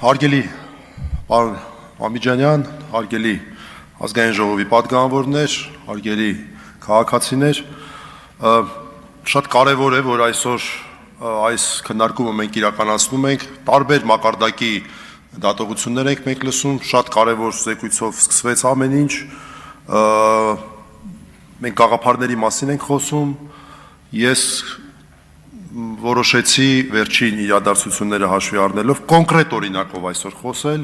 Հարգելի պարոն Ամիջանյան, հարգելի ազգային ժողովի պատգամավորներ, հարգելի քաղաքացիներ, շատ կարևոր է, որ այսօր այս քննարկումը մենք իրականացնում ենք, տարբեր մակարդակի դատողություններ ենք մենք լսում, շատ կարևոր զեկույցով սկսվեց ամեն ինչ, մենք գաղափարների մասին ենք խոսում, ես որոշեցի վերջին իրադարձությունները հաշվի առնելով կոնկրետ օրինակով այսօր խոսել,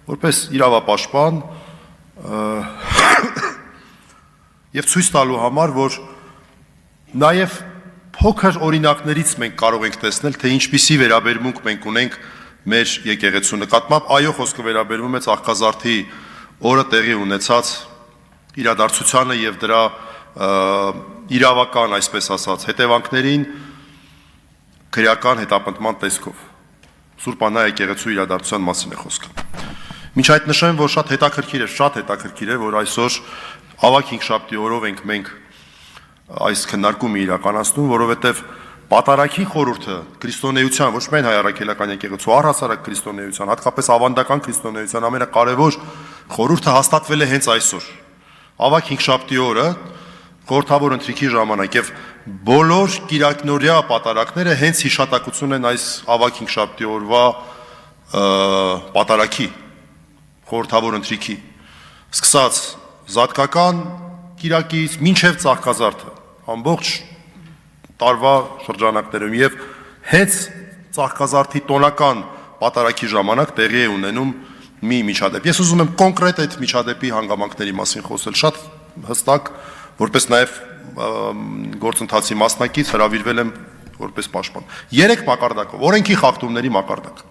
որպես իրավապաշտպան եւ ցույց տալու համար, որ նաեւ փոքր օրինակներից մենք կարող ենք տեսնել, թե ինչպիսի վերաբերմունք մենք ունենք մեր եկեղեցու նկատմամբ, այո, խոսքը վերաբերվում է Ծաղկազարդի օրը տեղի ունեցած իրադարձությանը եւ դրա իրավական, այսպես ասած, հետևանքներին քրեական հետապնդման տեսքով։ Սուրբ Աննա եկեղեցու իրադարձության մասին է խոսքը։ Մինչ այդ նշեմ, որ շատ հետաքրքիր է, որ այսօր ավագ հինգշաբթի օրով ենք մենք այս քննարկումը իրականացնում, որովհետև Պատարագի խորհուրդը քրիստոնեության, ոչ միայն հայ առաքելական եկեղեցու, առհասարակ քրիստոնեության, հատկապես ավանդական քրիստոնեության ամենակարևոր խորհուրդը հաստատվել է հենց այսօր։ Ավագ հինգշաբթի օրը խորհրդավոր ընթրիքի ժամանակ եւ բոլոր կիրակնօրյա պատարագները հենց հիշատակություն են այս ավագ հինգշաբթի օրվա պատարագի խորհրդավոր ընթրիքի, սկսած զատկական կիրակից մինչև Ծաղկազարդը, ամբողջ տարվա շրջանակներում եւ հենց Ծաղկազարդի տոնական պատարագի ժամանակ տեղի է ունենում մի միջադեպ։ Ես ուզում եմ կոնկրետ այդ միջադեպի հանգամանքների մասին խոսել, շատ հստակ, որպես նաև գործընթացի մասնակից հրավիրվել եմ որպես պաշտպան։ 3 մակարդակով, օրենքի խախտումների մակարդակ։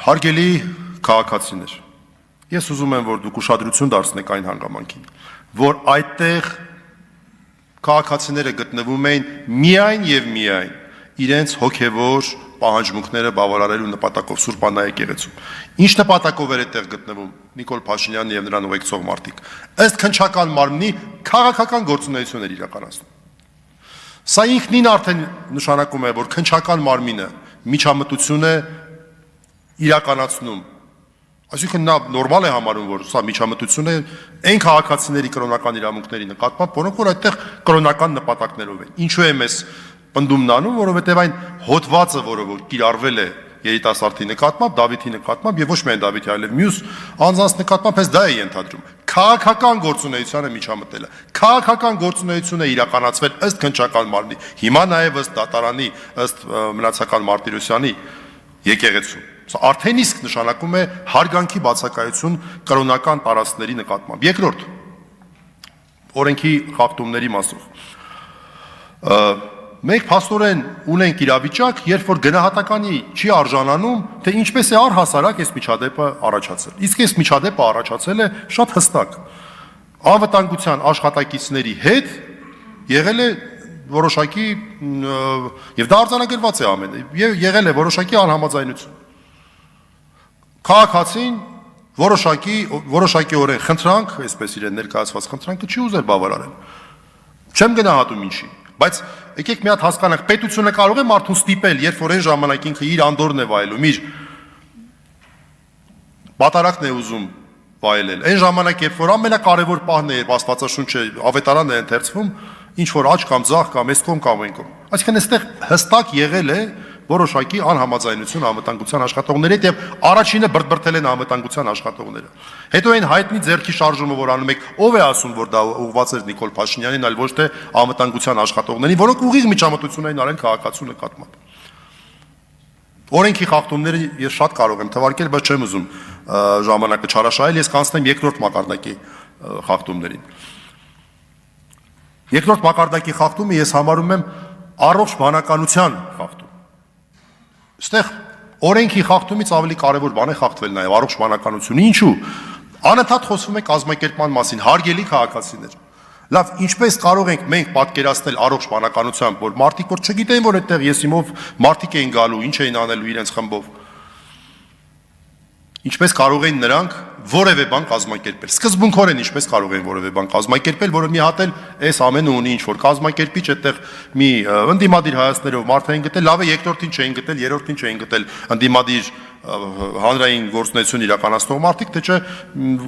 Հարգելի քաղաքացիներ, ես ուզում եմ, որ դուք ուշադրություն դարձնեք այն հանգամանքին, որ այդտեղ քաղաքացիները գտնվում էին միայն եւ միայն իրենց հոգեվոր պահանջմունքները բավարարելու նպատակով Սուրբ Աննա եկեղեցում։ Ինչ նպատակով էր այդտեղ գտնվում Նիկոլ Փաշինյանն եւ նրան ուղեկցող մարդիկ։ Ըստ քննչական մարմնի քաղաքական գործունեություն էր իրականացնում։ Սա ինքնին արդեն նշանակում է, որ քննչական մարմինը միջամտություն է իրականացնում։ Այսինքն նա նորմալ է համարում, որ սա միջամտություն է այն քաղաքացիների կրոնական իրավունքների նկատմամբ, որոնք որ այդտեղ կրոնական նպատակներով են։ Ինչու է մեզ պնդումն անում, որովհետև այն հոդվածը, որը որ կիրառվել է երիտասարդի նկատմամբ, Դավիթի նկատմամբ եւ ոչ միայն Դավիթի, այլև մյուս անձանց նկատմամբ, հենց դա է ենթադրում։ Քաղաքական գործունեությանը միջամտելը։ Քաղաքական գործունեությունը իրականացվել ըստ քննչական մարմնի։ Հիմա նաեւ ըստ դատարանի, ըստ մնացական Մարտիրոսյանի եկեղեցու։ Սա արդեն իսկ նշանակում է հարգանքի բացակայություն կրոնական տարածքների նկատմամբ։ Երկրորդ, օրենքի խախտումների մասով։ Մենք փաստորեն ունենք իրավիճակ, երբ որ գնահատականի չի արժանանում, թե ինչպես է առհասարակ այս միջադեպը առաջացել։ Իսկ այս միջադեպը առաջացել է շատ հստակ։ Անվտանգության աշխատակիցների հետ եղել է որոշակի եւ դա արձանագրված է ամենը, եւ եղել է որոշակի անհամաձայնություն։ Քաղաքացին որոշակիորեն խնդրանք, այսպես իրեն ներկայացված խնդրանքը չի ուզել բավարարել։ Չեմ գնահատում ինչի, բայց եկեք մի հատ հասկանանք, պետությունը կարող է մարդուն ստիպել, երբ որ այն ժամանակ ինքը իր անդորն է վայելում, իր պատարագն է ուզում վայելել։ Այն ժամանակ, երբ որ ամենակարևոր պահն է, երբ Աստվածաշունչը ավետարանն է ընթերցվում, ինչ որ աճ կամ ձախ կամ այս կողմ կամ այն կողմ։ Այսինքն այստեղ հստակ եղել է որոշակի անհամաձայնություն անվտանգության աշխատողների հետ եւ առաջինը բրդբրդել են անվտանգության աշխատողները։ Հետո այն հայտնի ձեռքի շարժումը, որ անում եք, ով է ասում, որ դա ուղղված էր Նիկոլ Փաշինյանին, այլ ոչ թե անվտանգության աշխատողներին, որոնք ուղիղ միջամտություն էին արել քաղաքացու նկատմամբ։ Օրենքի խախտումները ես շատ կարող եմ թվարկել, բայց չեմ ուզում ժամանակը չարաշահել, ես կանցնեմ երկրորդ մակարդակի խախտումներին։ Երկրորդ մակարդակի խախտումը ես համարում եմ առողջ բանականության խախտում։ Այստեղ օրենքի խախտումից ավելի կարևոր բան է խախտվել նաև առողջ բանականությունը։ Ինչու՞։ Անընդհատ խոսվում է կազմակերպման մասին, հարգելի քաղաքացիներ։ Լավ, ինչպես կարող ենք մենք պատկերացնել առողջ բանականությամբ, որ մարդիկ որ չգիտեն, որ այդտեղ եսիմով մարդիկ էին գալու, ինչ էին անելու իրենց խմբով։ Ինչպես կարող են նրանք որևէ բան կազմակերպել։ Սկզբունքորեն ինչպես կարող են որևէ բան կազմակերպել, որը մի հատ էլ այս ամենը ունի ինչ որ կազմակերպիչ այդտեղ մի ընդդիմադիր հայացքներով մարդ էին գտել, լավ է երկրորդին չէին գտել, երրորդին չէին գտել ընդդիմադիր հանրային գործունեություն իրականացնող մարդիկ, թե չէ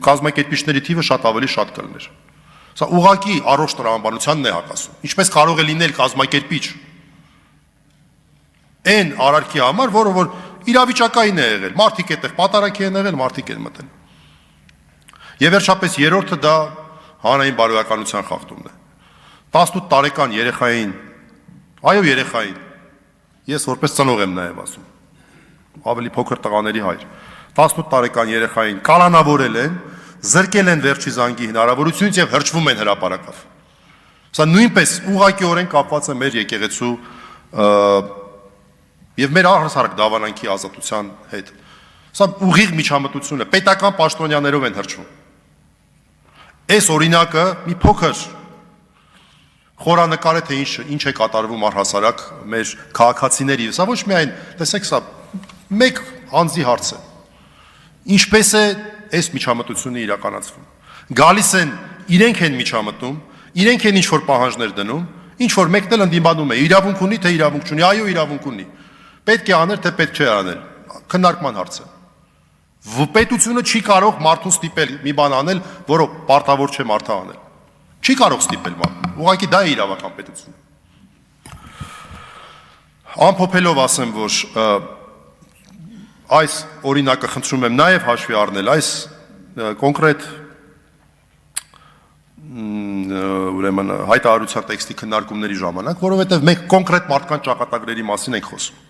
կազմակերպիչների թիվը շատ ավելի շատ կլներ։ Սա ուղղակի առողջ տրամաբանությանն է հակասում։ Ինչպես կարող է լինել կազմակերպիչ այն արարքի համար, որը որ իրավիճակային է եղել, մարդիկ այդտեղ պատարագի են եղել, մարդիկ են մտել։ Եվ վերջապես երրորդը դա հանրային բարոյականության խախտումն է։ 18 տարեկան երեխային, այո երեխային, ես որպես ծնող եմ նաև ասում, ավելի փոքր տղաների հայր, 18 տարեկան երեխային կալանավորել են, զրկել են վերջի զանգի հնարավորությունից եւ հրճվում են հրապարակավ։ Սա նույնպես ուղղակիորեն կապված է մեր եկեղեցու եւ մեր առհասարակ դավանանքի ազատության հետ։ Սա ուղիղ միջամտություն է, պետական պաշտոնյաներով են հրճվում։ Այս օրինակը մի փոքր խորանկար է, թե ինչ է կատարվում առհասարակ մեր քաղաքացիների։ Սա ոչ միայն, տեսեք, սա մեկ անձի հարց է։ Ինչպես է այս միջամտությունը իրականացվում։ Գալիս են, իրենք են միջամտում, իրենք են ինչ-որ պահանջներ դնում, ինչ-որ մեկն էլ ընդդիմանում է, իրավունք ունի, թե իրավունք չունի, այո իրավունք ունի։ Պետք է անել, թե պետք չէ անել, քննարկման հարց է։ Պետությունը չի կարող մարդուն ստիպել մի բան անել, որը պարտավոր չէ մարդը անել։ Չի կարող ստիպել մարդուն, ուղղակի դա է իրավական պետությունը։ Ամփոփելով ասեմ, որ այս օրինակը խնդրում եմ նաև հաշվի առնել, այս կոնկրետ ուրեմն հայտարարության տեքստի քննարկումների ժամանակ, որովհետև մենք կոնկրետ մարդկանց ճակատագրերի մասին ենք խոսում։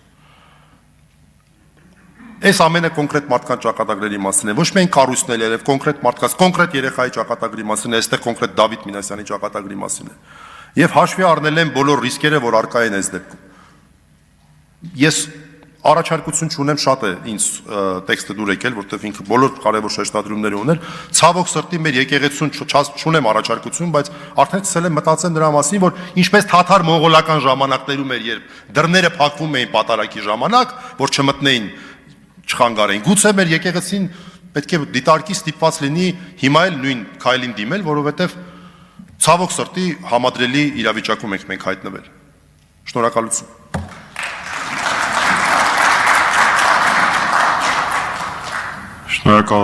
Այս ամենը կոնկրետ մարդկանց ճակատագրերի մասին է, ոչ միայն կառույցներ եւ կոնկրետ մարդկանց, կոնկրետ երեխայի ճակատագրի մասին է, այստեղ կոնկրետ Դավիթ Մինասյանի ճակատագրի մասին է։ Եվ հաշվի առնել են բոլոր ռիսկերը, որ առկա են այս դեպքում։ Ես առաջարկություն չունեմ, շատ է ինձ տեքստը դուր եկել, որտեղ ինքը բոլոր կարևոր շեշտադրումներ ուներ։ Ցավոք սրտի մեր եկեղեցուն չունեմ առաջարկություն, բայց արդեն սկսել եմ մտածել նրա մասին, որ ինչպես թաթար մոնղոլական ժամանակներում էր, երբ դռները փակվում էին պատարագի ժամանակ, որ չմտնեին, չխանգարեին։ Գուցե մեր եկեղեցին պետք է դիտարկի ստիպված լինի հիմա էլ նույն քայլին դիմել, որովհետև ցավոք սրտի համադրելի իրավիճակում ենք մենք հայտնվել։ Շնորհակալություն։ Շնորհակալ